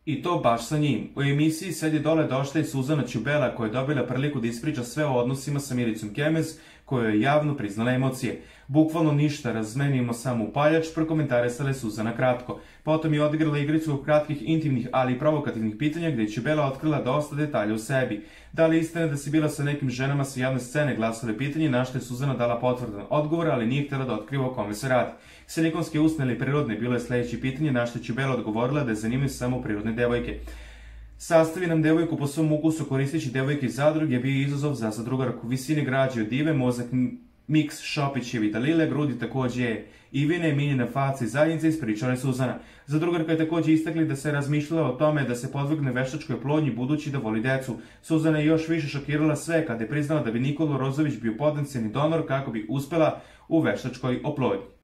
I to baš sa njim. U emisiji Sad je dole došla i Suzana Ćubela koja je dobila priliku da ispriča sve o odnosima sa Milicom Kemez, koja je javno priznala emocije. Bukvalno ništa, razmenimo samo upaljač, prokomentarisala je Suzana kratko. Potom je odigrala igricu kratkih, intimnih, ali i provokativnih pitanja gde je Ćubela otkrila dosta detalja o sebi. Da li je istina da si bila sa nekim ženama sa javne scene, glasale pitanje, na što je Suzana dala potvrdan odgovor, ali nije htjela da otkriva o kome se radi. Silikonske usne ili prirodne bilo je sledeće pitanje, na što je Ćubela odgovorila da je zanimaju samo prirodne devojke. Sastavi nam devojku po svom ukusu koristeći devojke iz zadruge je bio izazov za zadrugarku. Visine građe od dive, mozak miks Šopićevi Dalile, grudi takođe je Ivine, miljena faca i zajednica, ispričala je Suzana. Zadrugarka je takođe istakli da se razmišljala o tome da se podvrgne veštačkoj oplodnji budući da voli decu. Suzana je još više šokirala sve kada je priznala da bi Nikola Rozović bio potencijalni donor kako bi uspela u veštačkoj oplodnji.